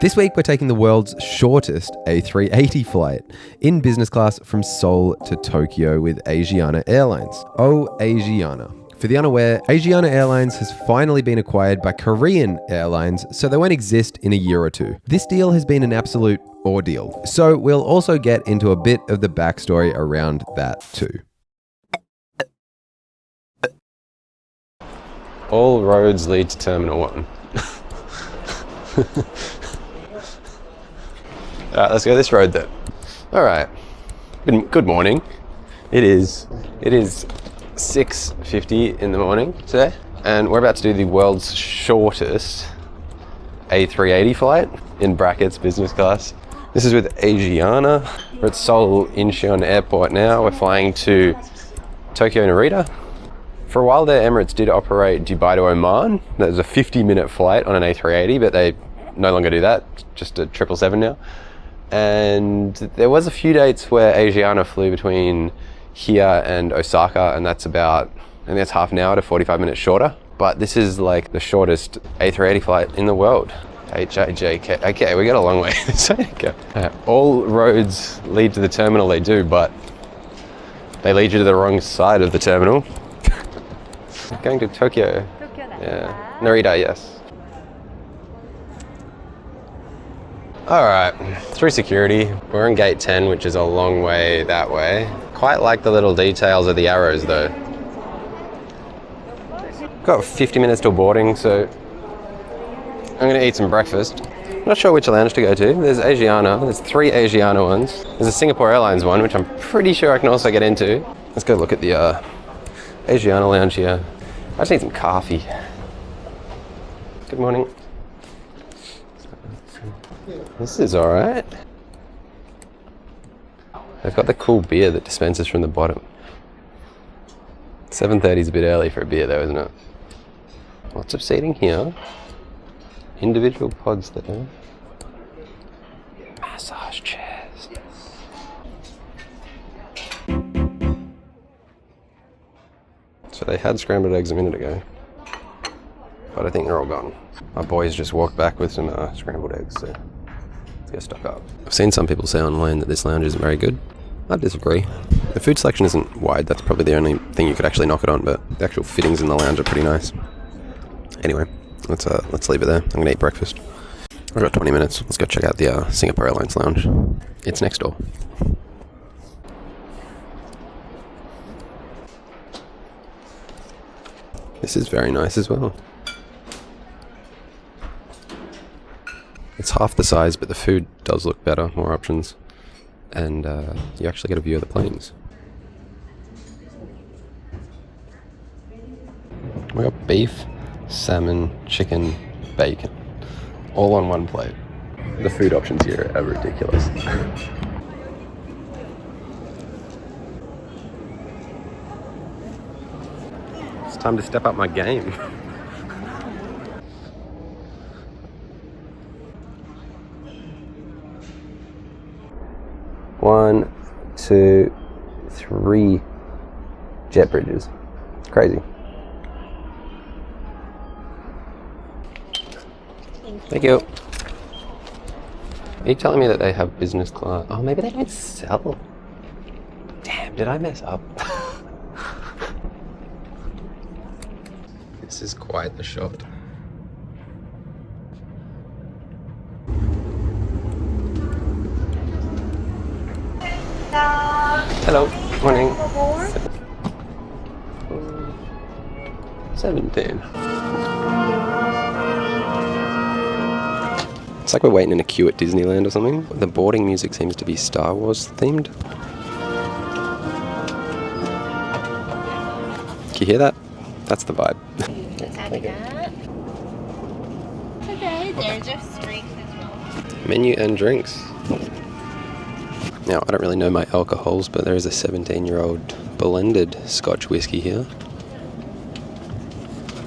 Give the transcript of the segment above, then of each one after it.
This week we're taking the world's shortest A380 flight in business class from Seoul to Tokyo with Asiana Airlines. Oh, Asiana. For the unaware, Asiana Airlines has finally been acquired by Korean Airlines, so they won't exist in a year or two. This deal has been an absolute ordeal, so we'll also get into a bit of the backstory around that too. All roads lead to Terminal 1. Alright, let's go this road then. Alright, good morning. It is 6:50 in the morning today, and we're about to do the world's shortest A380 flight, in brackets business class. This is with Asiana. We're at Seoul Incheon Airport now. We're flying to Tokyo Narita. For a while there, Emirates did operate Dubai to Oman. That was a 50-minute flight on an A380, but they no longer do that, just a 777 now. And there was a few dates where Asiana flew between here and Osaka, and that's about, I think that's half an hour to 45 minutes shorter. But this is like the shortest A380 flight in the world. HIJK. Okay, we got a long way. All roads lead to the terminal, they do, but they lead you to the wrong side of the terminal. Going to Tokyo. Yeah. Narita, yes. Alright, through security. We're on gate 10, which is a long way that way. Quite like the little details of the arrows though. Got 50 minutes till boarding, so I'm gonna eat some breakfast. Not sure which lounge to go to. There's Asiana, there's 3 Asiana ones. There's a Singapore Airlines one, which I'm pretty sure I can also get into. Let's go look at the Asiana lounge here. I just need some coffee. Good morning. This is alright. They've got the cool beer that dispenses from the bottom. 7:30 is a bit early for a beer though, isn't it? Lots of seating here. Individual pods there. Massage chairs. So they had scrambled eggs a minute ago, but I think they're all gone. My boys just walked back with some scrambled eggs, so let's get stock up. I've seen some people say online that this lounge isn't very good. I disagree. The food selection isn't wide, that's probably the only thing you could actually knock it on, but the actual fittings in the lounge are pretty nice. Anyway, let's leave it there. I'm gonna eat breakfast. I've got 20 minutes. Let's go check out the Singapore Airlines lounge. It's next door. This is very nice as well. It's half the size, but the food does look better, more options. And you actually get a view of the planes. We got beef, salmon, chicken, bacon, all on one plate. The food options here are ridiculous. It's time to step up my game. One, 2, 3 jet bridges. It's crazy. Thank you. Are you telling me that they have business class? Oh, maybe they don't sell. Damn, did I mess up? This is quite the shot. Hello, morning. 17. It's like we're waiting in a queue at Disneyland or something. The boarding music seems to be Star Wars themed. Can you hear that? That's the vibe. Thank you. Okay, there's just drinks as well. Menu and drinks. Now, I don't really know my alcohols, but there is a 17-year-old blended Scotch whiskey here.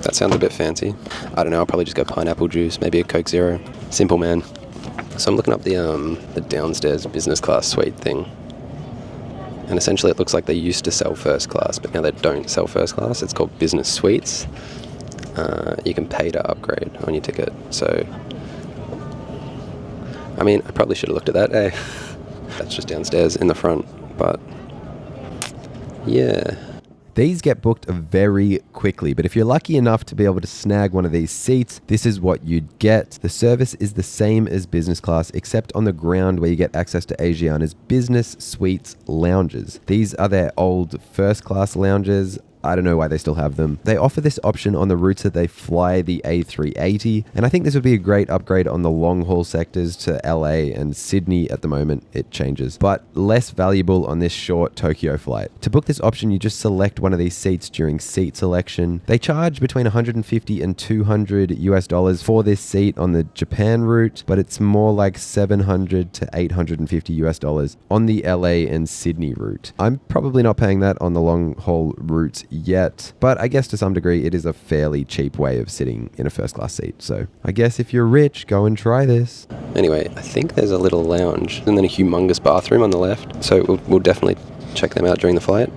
That sounds a bit fancy. I don't know, I'll probably just go pineapple juice, maybe a Coke Zero. Simple man. So I'm looking up the downstairs business class suite thing. And essentially it looks like they used to sell first class, but now they don't sell first class. It's called business suites. You can pay to upgrade on your ticket. So I mean, I probably should have looked at that, eh? That's just downstairs in the front, but yeah. These get booked very quickly, but if you're lucky enough to be able to snag one of these seats, this is what you'd get. The service is the same as business class, except on the ground where you get access to Asiana's business suites lounges. These are their old first class lounges. I don't know why they still have them. They offer this option on the routes that they fly the A380, and I think this would be a great upgrade on the long haul sectors to LA and Sydney. At the moment it changes, but less valuable on this short Tokyo flight. To book this option, you just select one of these seats during seat selection. They charge between $150 and $200 for this seat on the Japan route, but it's more like $700 to $850 on the LA and Sydney route. I'm probably not paying that on the long haul routes yet, but I guess to some degree it is a fairly cheap way of sitting in a first class seat. So I guess if you're rich, go and try this. Anyway, I think there's a little lounge and then a humongous bathroom on the left, so we'll definitely check them out during the flight.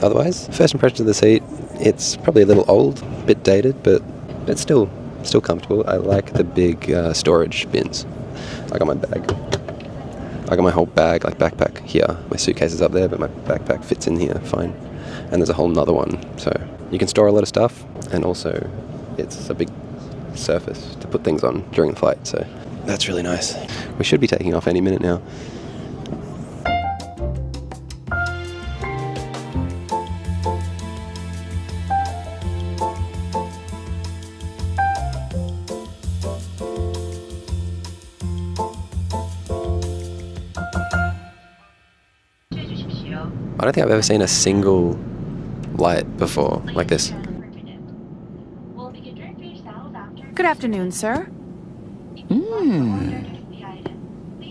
Otherwise, first impressions of the seat, it's probably a little old, a bit dated, but it's still comfortable. I like the big storage bins. I got my bag. I got my whole bag, like backpack here. My suitcase is up there, but my backpack fits in here fine. And there's a whole nother one, so you can store a lot of stuff, and also it's a big surface to put things on during the flight, so that's really nice. We should be taking off any minute now. I don't think I've ever seen a single light before like this. Good afternoon, sir.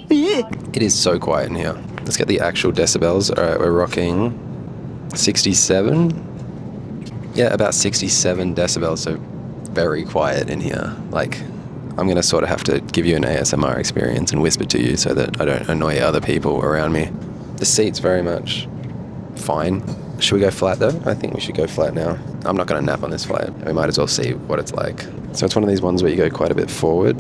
It is so quiet in here. Let's get the actual decibels. Alright, we're rocking 67. Yeah, about 67 decibels, so very quiet in here. Like, I'm going to sort of have to give you an ASMR experience and whisper to you so that I don't annoy other people around me. The seat's very much fine. Should we go flat though? I think we should go flat now. I'm not going to nap on this flight. We might as well see what it's like. So it's one of these ones where you go quite a bit forward.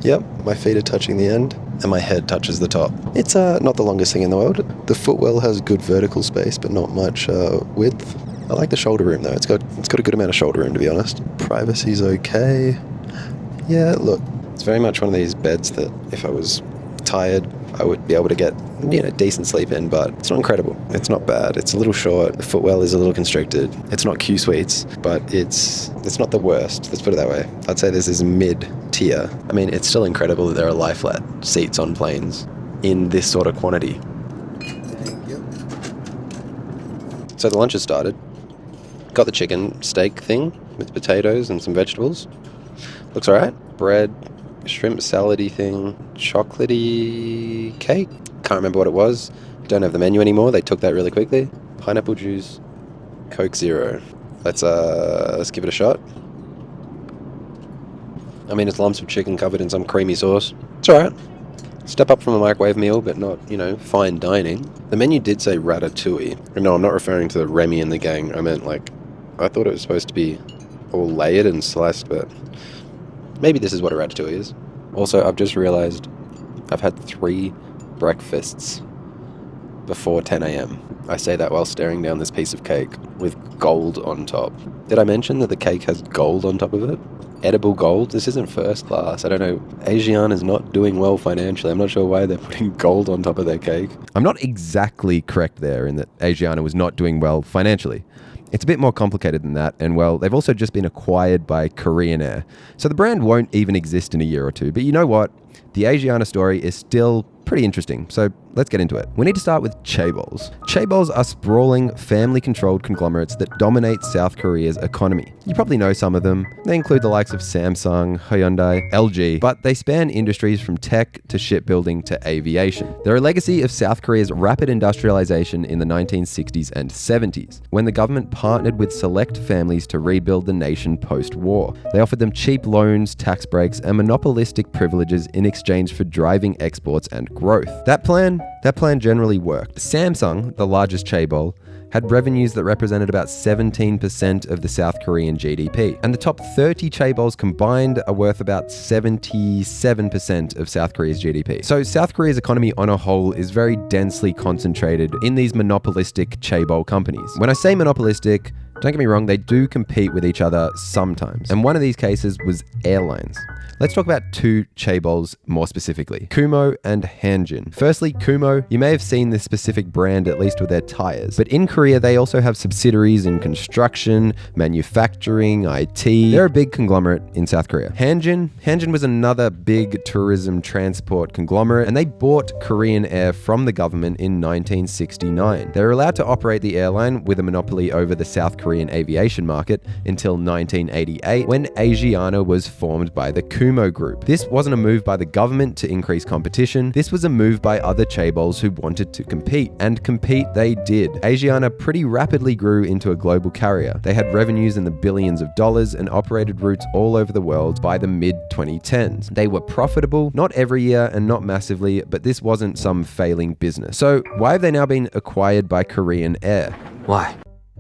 Yep, my feet are touching the end and my head touches the top. It's not the longest thing in the world. The footwell has good vertical space but not much width. I like the shoulder room though. It's got a good amount of shoulder room, to be honest. Privacy's okay. Yeah, look, it's very much one of these beds that if I was tired I would be able to get, decent sleep in, but it's not incredible. It's not bad. It's a little short. The footwell is a little constricted. It's not Q suites, but it's not the worst. Let's put it that way. I'd say this is mid-tier. I mean, it's still incredible that there are lie-flat seats on planes in this sort of quantity. Thank you. So the lunch has started. Got the chicken steak thing with potatoes and some vegetables. Looks alright. Bread, shrimp salady thing, chocolatey cake. Can't remember what it was. Don't have the menu anymore. They took that really quickly. Pineapple juice, Coke Zero. Let's give it a shot. I mean, it's lumps of chicken covered in some creamy sauce. It's alright. Step up from a microwave meal, but not, fine dining. The menu did say ratatouille. No, I'm not referring to the Remy and the gang. I meant, I thought it was supposed to be all layered and sliced, but maybe this is what a ratatouille is. Also, I've just realized I've had 3 breakfasts before 10 a.m. I say that while staring down this piece of cake with gold on top. Did I mention that the cake has gold on top of it? Edible gold? This isn't first class. I don't know. Asiana is not doing well financially. I'm not sure why they're putting gold on top of their cake. I'm not exactly correct there in that Asiana was not doing well financially. It's a bit more complicated than that, and well, they've also just been acquired by Korean Air. So the brand won't even exist in a year or two, but you know what? The Asiana story is still pretty interesting, so let's get into it. We need to start with chaebols. Chaebols are sprawling, family-controlled conglomerates that dominate South Korea's economy. You probably know some of them. They include the likes of Samsung, Hyundai, LG, but they span industries from tech to shipbuilding to aviation. They're a legacy of South Korea's rapid industrialization in the 1960s and 70s, when the government partnered with select families to rebuild the nation post-war. They offered them cheap loans, tax breaks, and monopolistic privileges in exchange for driving exports and growth. That plan generally worked. Samsung, the largest chaebol, had revenues that represented about 17% of the South Korean GDP. And the top 30 chaebols combined are worth about 77% of South Korea's GDP. So South Korea's economy on a whole is very densely concentrated in these monopolistic chaebol companies. When I say monopolistic, don't get me wrong, they do compete with each other sometimes. And one of these cases was airlines. Let's talk about two chaebols more specifically, Kumo and Hanjin. Firstly, Kumo, you may have seen this specific brand at least with their tires, but in Korea they also have subsidiaries in construction, manufacturing, IT. They're a big conglomerate in South Korea. Hanjin was another big tourism transport conglomerate, and they bought Korean Air from the government in 1969. They were allowed to operate the airline with a monopoly over the South Korean aviation market until 1988, when Asiana was formed by the Kumo Group. This wasn't a move by the government to increase competition. This was a move by other chaebols who wanted to compete, and compete they did. Asiana pretty rapidly grew into a global carrier. They had revenues in the billions of dollars and operated routes all over the world by the mid-2010s. They were profitable, not every year and not massively, but this wasn't some failing business. So why have they now been acquired by Korean Air? Why?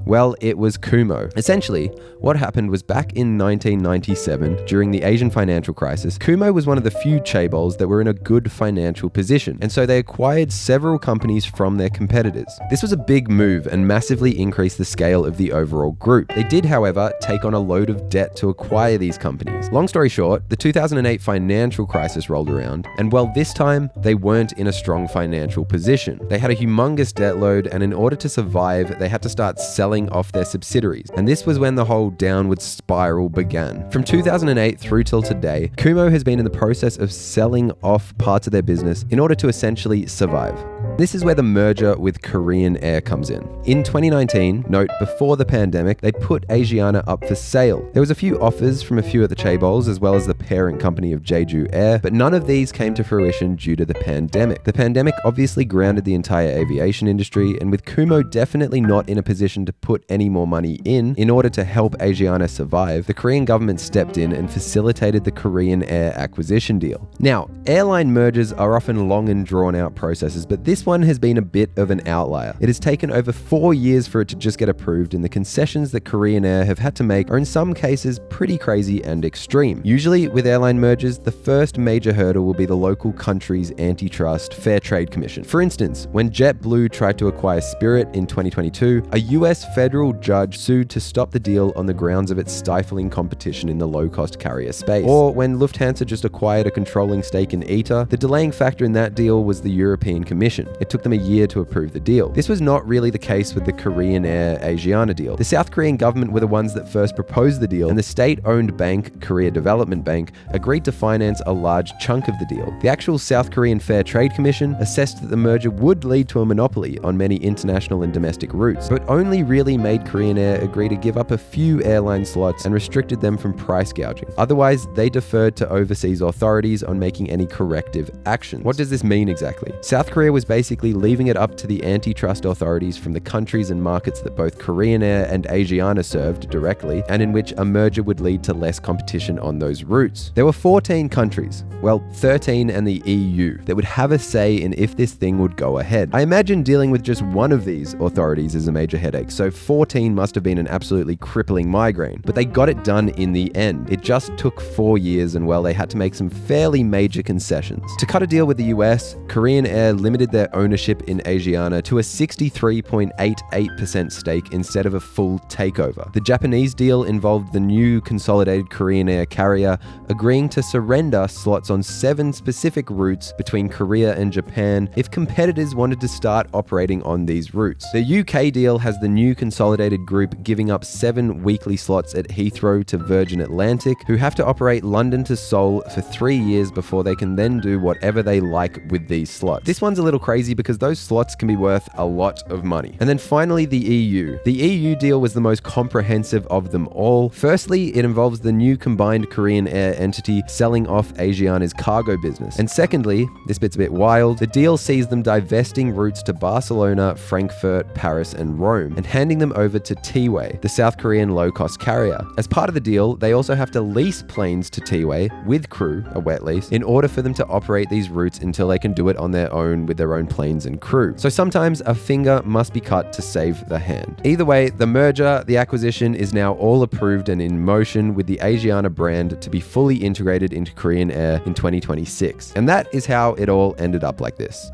Well, it was Kumo. Essentially, what happened was back in 1997, during the Asian financial crisis, Kumo was one of the few chaebols that were in a good financial position, and so they acquired several companies from their competitors. This was a big move and massively increased the scale of the overall group. They did, however, take on a load of debt to acquire these companies. Long story short, the 2008 financial crisis rolled around, and well, this time, they weren't in a strong financial position. They had a humongous debt load, and in order to survive, they had to start selling off their subsidiaries. And this was when the whole downward spiral began. From 2008 through till today, Kumo has been in the process of selling off parts of their business in order to essentially survive. This is where the merger with Korean Air comes in. In 2019, note before the pandemic, they put Asiana up for sale. There was a few offers from a few of the chaebols as well as the parent company of Jeju Air, but none of these came to fruition due to the pandemic. The pandemic obviously grounded the entire aviation industry, and with Kumo definitely not in a position to put any more money in order to help Asiana survive, the Korean government stepped in and facilitated the Korean Air acquisition deal. Now, airline mergers are often long and drawn out processes, but this one has been a bit of an outlier. It has taken over 4 years for it to just get approved, and the concessions that Korean Air have had to make are in some cases pretty crazy and extreme. Usually with airline mergers, the first major hurdle will be the local country's antitrust Fair Trade Commission. For instance, when JetBlue tried to acquire Spirit in 2022, a US federal judge sued to stop the deal on the grounds of its stifling competition in the low-cost carrier space. Or when Lufthansa just acquired a controlling stake in ITA, the delaying factor in that deal was the European Commission. It took them a year to approve the deal. This was not really the case with the Korean Air Asiana deal. The South Korean government were the ones that first proposed the deal, and the state-owned bank, Korea Development Bank, agreed to finance a large chunk of the deal. The actual South Korean Fair Trade Commission assessed that the merger would lead to a monopoly on many international and domestic routes, but only really made Korean Air agree to give up a few airline slots and restricted them from price gouging. Otherwise, they deferred to overseas authorities on making any corrective actions. What does this mean exactly? South Korea was basically leaving it up to the antitrust authorities from the countries and markets that both Korean Air and Asiana served directly, and in which a merger would lead to less competition on those routes. There were 14 countries, well, 13 and the EU, that would have a say in if this thing would go ahead. I imagine dealing with just one of these authorities is a major headache, so 14 must have been an absolutely crippling migraine, but they got it done in the end. It just took 4 years, and well, they had to make some fairly major concessions. To cut a deal with the US, Korean Air limited their ownership in Asiana to a 63.88% stake instead of a full takeover. The Japanese deal involved the new consolidated Korean Air carrier agreeing to surrender slots on 7 specific routes between Korea and Japan if competitors wanted to start operating on these routes. The UK deal has the new consolidated group giving up 7 weekly slots at Heathrow to Virgin Atlantic, who have to operate London to Seoul for 3 years before they can then do whatever they like with these slots. This one's a little crazy because those slots can be worth a lot of money. And then finally, the EU. The EU deal was the most comprehensive of them all. Firstly, it involves the new combined Korean Air entity selling off Asiana's cargo business. And secondly, this bit's a bit wild, the deal sees them divesting routes to Barcelona, Frankfurt, Paris, and Rome, and handing them over to T-Way, the South Korean low-cost carrier. As part of the deal, they also have to lease planes to T-Way with crew, a wet lease, in order for them to operate these routes until they can do it on their own with their own planes and crew. So sometimes a finger must be cut to save the hand. Either way, the merger, the acquisition is now all approved and in motion, with the Asiana brand to be fully integrated into Korean Air in 2026. And that is how it all ended up like this.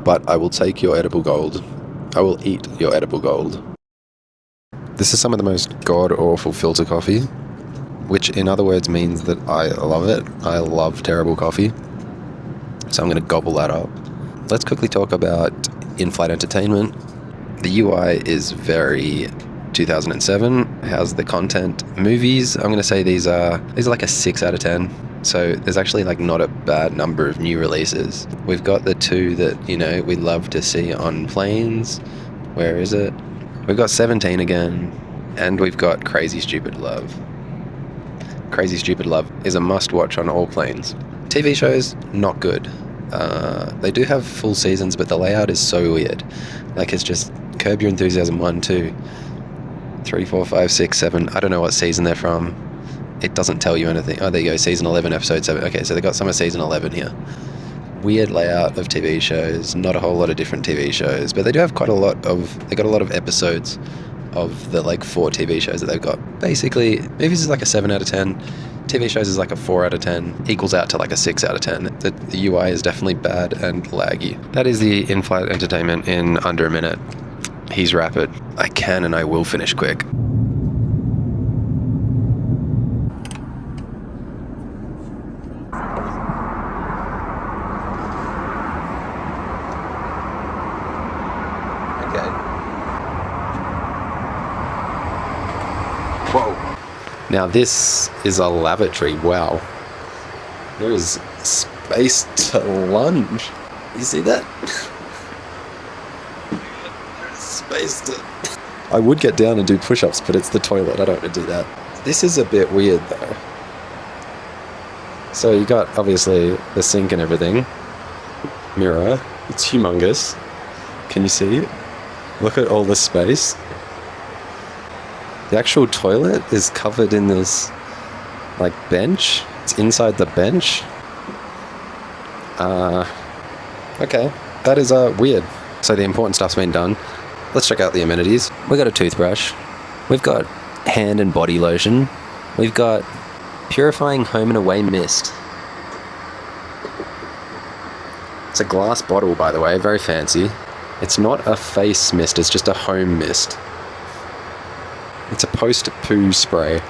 But I will take your edible gold. I will eat your edible gold. This is some of the most god-awful filter coffee, which in other words means that I love it. I love terrible coffee. So I'm going to gobble that up. Let's quickly talk about in-flight entertainment. The UI is very 2007. How's the content? Movies, I'm going to say these are like a 6 out of 10. So there's actually like not a bad number of new releases. We've got the two that, you know, we love to see on planes. Where is it? We've got 17 again, and we've got Crazy Stupid Love. Crazy Stupid Love is a must-watch on all planes. TV shows, not good. They do have full seasons, but the layout is so weird. Like, it's just Curb Your Enthusiasm 1, 2, 3, 4, 5, 6, 7. I don't know what season they're from. It doesn't tell you anything. Oh, there you go, season 11, episode 7. Okay, so they got some of season 11 here. Weird layout of TV shows, not a whole lot of different TV shows, but they do have they got a lot of episodes of the like 4 TV shows that they've got. Basically, movies is like a 7 out of 10, TV shows is like a 4 out of 10, equals out to like a 6 out of 10. The UI is definitely bad and laggy. That is the in-flight entertainment in under a minute. He's rapid. I can and I will finish quick. Whoa. Now this is a lavatory. Wow. There is space to lunge. You see that? There's space to... I would get down and do push-ups, but it's the toilet. I don't want to do that. This is a bit weird though. So you got obviously the sink and everything. Mirror. It's humongous. Can you see? Look at all the space. The actual toilet is covered in this, like, bench. It's inside the bench. Okay. That is, weird. So the important stuff's been done. Let's check out the amenities. We've got a toothbrush. We've got hand and body lotion. We've got purifying home and away mist. It's a glass bottle, by the way. Very fancy. It's not a face mist. It's just a home mist. It's a post-poo spray.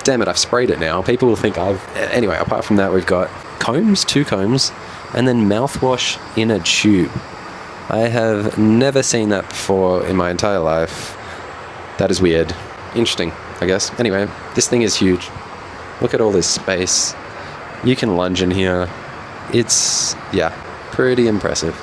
Damn it, I've sprayed it now. People will think I've... Anyway, apart from that, we've got combs, 2 combs, and then mouthwash in a tube. I have never seen that before in my entire life. That is weird. Interesting, I guess. Anyway, this thing is huge. Look at all this space. You can lunge in here. It's, yeah, pretty impressive.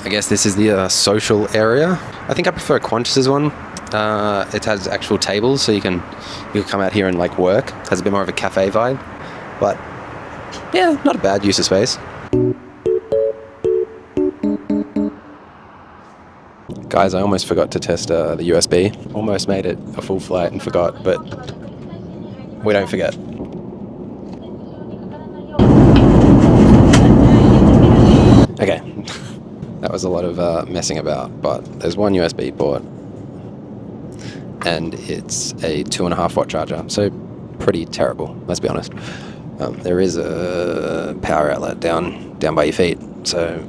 I guess this is the social area. I think I prefer Qantas's one. It has actual tables, so you can come out here and like work. It has a bit more of a cafe vibe, but yeah, not a bad use of space. Guys, I almost forgot to test the USB. Almost made it a full flight and forgot, but we don't forget. Okay. That was a lot of messing about, but there's one USB port and it's a 2.5 watt charger, so pretty terrible, let's be honest. There is a power outlet down by your feet, so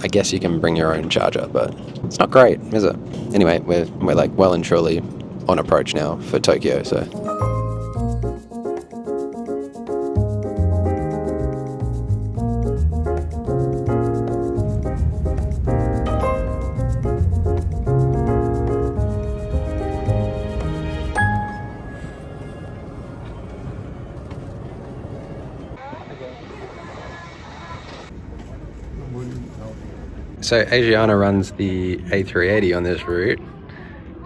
I guess you can bring your own charger, but it's not great, is it? Anyway, we're like well and truly on approach now for Tokyo, so... So Asiana runs the A380 on this route.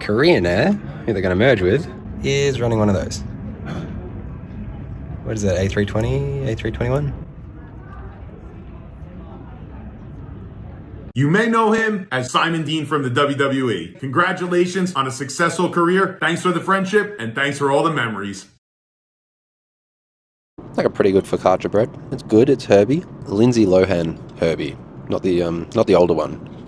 Korean Air, who they're going to merge with, is running one of those. What is that, A320, A321? You may know him as Simon Dean from the WWE. Congratulations on a successful career. Thanks for the friendship and thanks for all the memories. Like a pretty good focaccia bread. It's good. It's herby. Lindsay Lohan herby, not the older one.